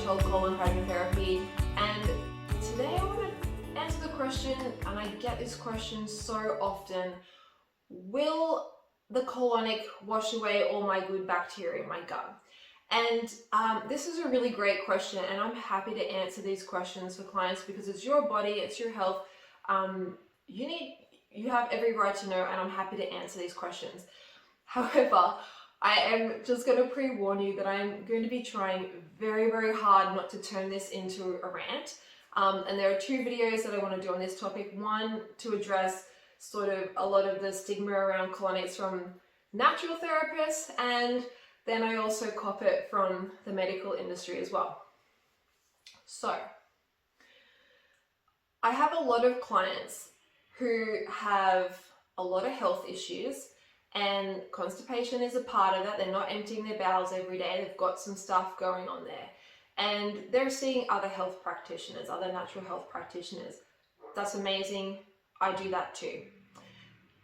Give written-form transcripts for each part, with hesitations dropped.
called colon hydrotherapy, and today I want to answer the question, and I get this question so often: will the colonic wash away all my good bacteria in my gut? And this is a really great question, and I'm happy to answer these questions for clients because it's your body, it's your health. You have every right to know, and I'm happy to answer these questions. However, I am just going to pre-warn you that I'm going to be trying very, very hard not to turn this into a rant. And there are two videos that I want to do on this topic. One to address sort of a lot of the stigma around colonics from natural therapists, and then I also cop it from the medical industry as well. So, I have a lot of clients who have a lot of health issues, and constipation is a part of that. They're not emptying their bowels every day. They've got some stuff going on there. And they're seeing other health practitioners, other natural health practitioners. That's amazing. I do that too.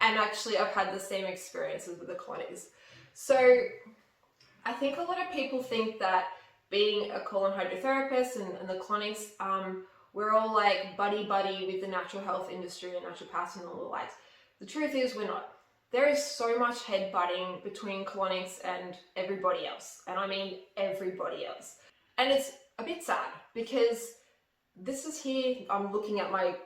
And actually, I've had the same experiences with the colonics. So I think a lot of people think that being a colon hydrotherapist and the colonics, we're all like buddy-buddy with the natural health industry and naturopaths and all the likes. The truth is we're not. There is so much head-butting between colonics and everybody else. And I mean everybody else. And it's a bit sad because this is here, I'm looking at my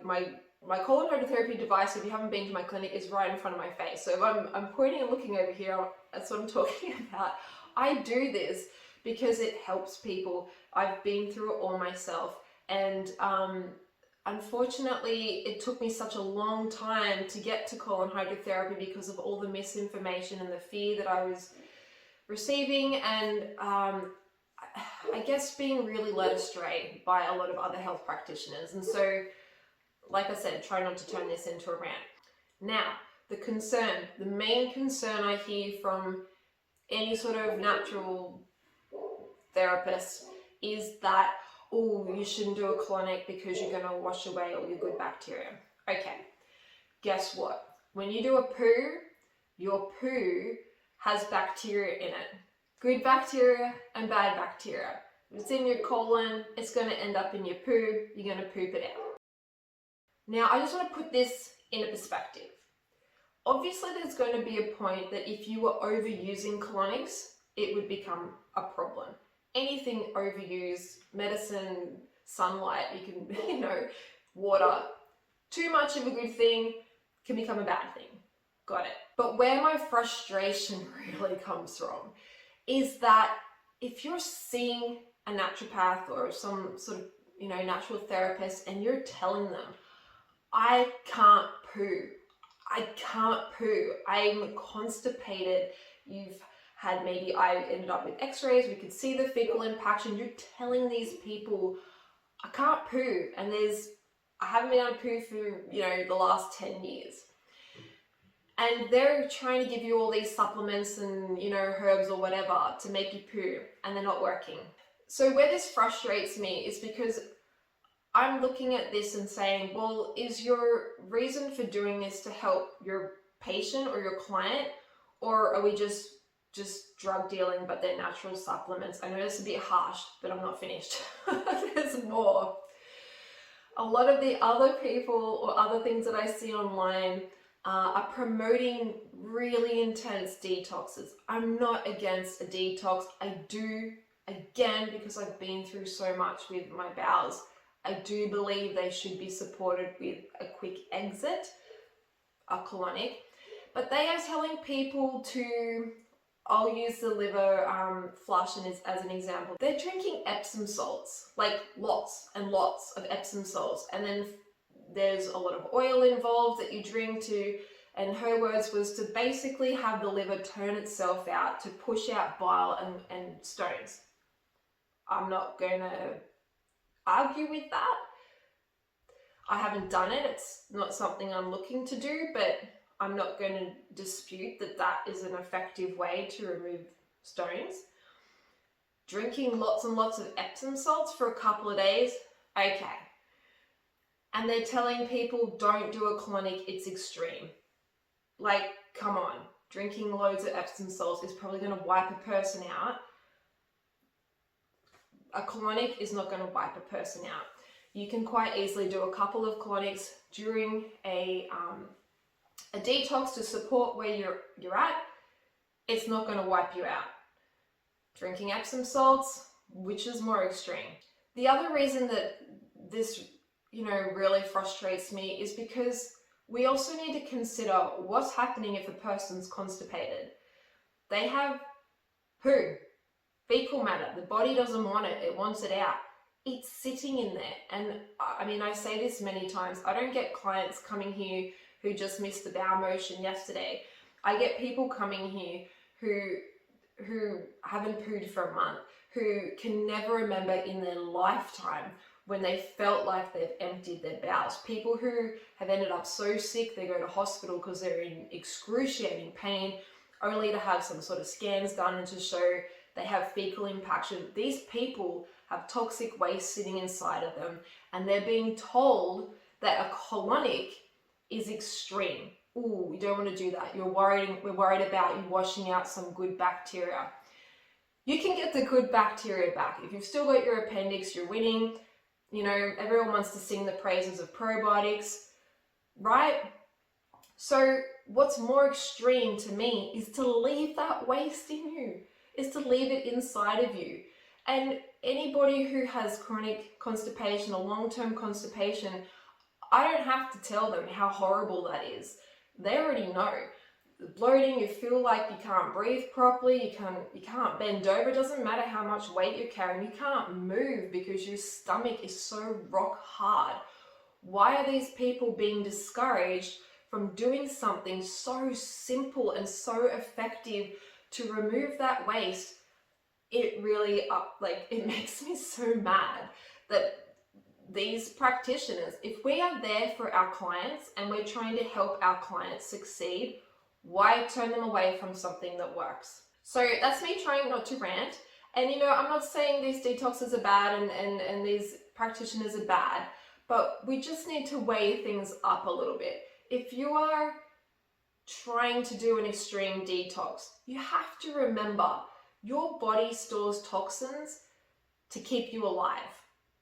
colon hydrotherapy device. If you haven't been to my clinic, is right in front of my face. So if I'm pointing and looking over here, that's what I'm talking about. I do this because it helps people. I've been through it all myself. And unfortunately, it took me such a long time to get to colon hydrotherapy because of all the misinformation and the fear that I was receiving, and I guess being really led astray by a lot of other health practitioners. And so, like I said, try not to turn this into a rant. Now, the main concern I hear from any sort of natural therapist is that, oh, you shouldn't do a colonic because you're going to wash away all your good bacteria. Okay, guess what? When you do a poo, your poo has bacteria in it. Good bacteria and bad bacteria. If it's in your colon, it's going to end up in your poo. You're going to poop it out. Now, I just want to put this in a perspective. Obviously, there's going to be a point that if you were overusing colonics, it would become a problem. Anything overused, medicine, sunlight, you can, water, too much of a good thing can become a bad thing. Got it. But where my frustration really comes from is that if you're seeing a naturopath or some sort of, natural therapist and you're telling them, I can't poo, I'm constipated, I ended up with x-rays, we could see the fecal impaction. You're telling these people, I can't poo, and I haven't been able to poo for, the last 10 years. And they're trying to give you all these supplements and, herbs or whatever to make you poo, and they're not working. So where this frustrates me is because I'm looking at this and saying, well, is your reason for doing this to help your patient or your client, or are we just drug dealing, but they're natural supplements? I know this is a bit harsh, but I'm not finished. There's more. A lot of the other people or other things that I see online are promoting really intense detoxes. I'm not against a detox. I do, again, because I've been through so much with my bowels, I do believe they should be supported with a quick exit, a colonic. But they are telling people to, I'll use the liver flush as an example. They're drinking Epsom salts, like lots and lots of Epsom salts. And then there's a lot of oil involved that you drink and her words was to basically have the liver turn itself out to push out bile and stones. I'm not going to argue with that. I haven't done it. It's not something I'm looking to do, but I'm not going to dispute that is an effective way to remove stones. Drinking lots and lots of Epsom salts for a couple of days, okay. And they're telling people don't do a colonic, it's extreme. Like, come on, drinking loads of Epsom salts is probably going to wipe a person out. a colonic is not going to wipe a person out. You can quite easily do a couple of colonics during a detox to support where you're at. It's not going to wipe you out. Drinking Epsom salts, which is more extreme. The other reason that this, really frustrates me is because we also need to consider what's happening if a person's constipated. They have poo, fecal matter. The body doesn't want it. It wants it out. It's sitting in there. And I mean, I say this many times. I don't get clients coming here who just missed the bowel motion yesterday. I get people coming here who haven't pooed for a month, who can never remember in their lifetime when they felt like they've emptied their bowels. People who have ended up so sick they go to hospital because they're in excruciating pain, only to have some sort of scans done and to show they have fecal impaction. These people have toxic waste sitting inside of them, and they're being told that a colonic is extreme. Ooh, we don't want to do that. We're worried about you washing out some good bacteria. You can get the good bacteria back. If you've still got your appendix, you're winning. Everyone wants to sing the praises of probiotics, right? So what's more extreme to me is to leave that waste in you, is to leave it inside of you. And anybody who has chronic constipation or long-term constipation, I don't have to tell them how horrible that is. They already know. Bloating, you feel like you can't breathe properly, you can't bend over. It doesn't matter how much weight you're carrying, you can't move because your stomach is so rock hard. Why are these people being discouraged from doing something so simple and so effective to remove that waste? It really it makes me so mad that these practitioners, if we are there for our clients and we're trying to help our clients succeed, why turn them away from something that works? So that's me trying not to rant. And I'm not saying these detoxes are bad and these practitioners are bad, but we just need to weigh things up a little bit. If you are trying to do an extreme detox, you have to remember your body stores toxins to keep you alive,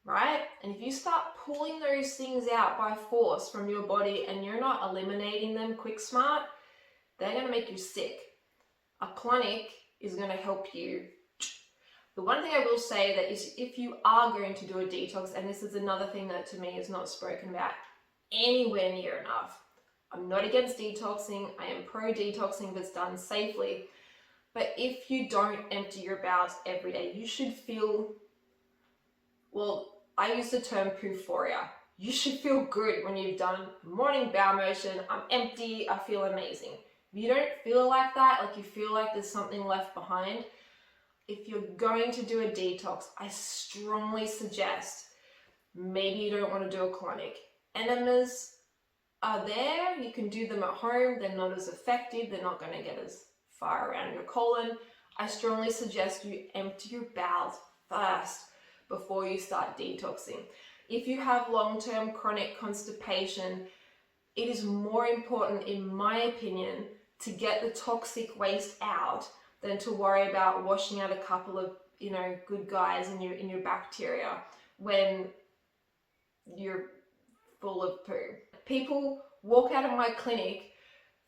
right? And if you start pulling those things out by force from your body and you're not eliminating them quick smart, they're going to make you sick. A colonic is going to help you. The one thing I will say that is, if you are going to do a detox, and this is another thing that to me is not spoken about anywhere near enough. I'm not against detoxing. I am pro detoxing if it's done safely. But if you don't empty your bowels every day, you should feel, I use the term pooforia. You should feel good when you've done morning bowel motion. I'm empty. I feel amazing. If you don't feel like that, like you feel like there's something left behind, if you're going to do a detox, I strongly suggest maybe you don't want to do a colonic. Enemas are there. You can do them at home. They're not as effective. They're not going to get as far around your colon. I strongly suggest you empty your bowels first before you start detoxing. If you have long-term chronic constipation, it is more important, in my opinion, to get the toxic waste out than to worry about washing out a couple of, good guys in your bacteria when you're full of poo. People walk out of my clinic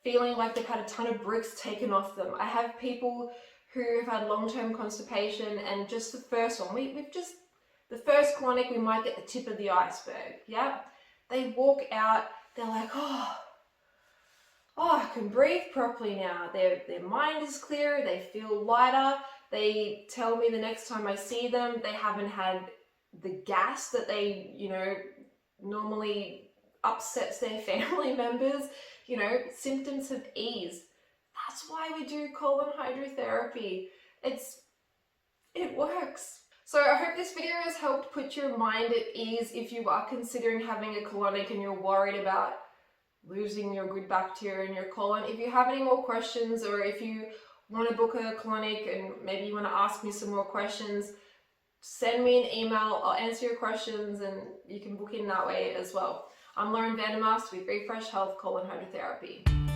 feeling like they've had a ton of bricks taken off them. I have people who have had long-term constipation, and just the first one, the first colonic, we might get the tip of the iceberg. Yeah, they walk out, they're like, oh, I can breathe properly now. Their mind is clearer, they feel lighter. They tell me the next time I see them, they haven't had the gas that they, normally upsets their family members. Symptoms have eased. That's why we do colon hydrotherapy. It works. So I hope this video has helped put your mind at ease if you are considering having a colonic and you're worried about losing your good bacteria in your colon. If you have any more questions, or if you want to book a colonic and maybe you want to ask me some more questions, send me an email. I'll answer your questions and you can book in that way as well. I'm Lauren Vandermast with Refresh Health Colon Hydrotherapy.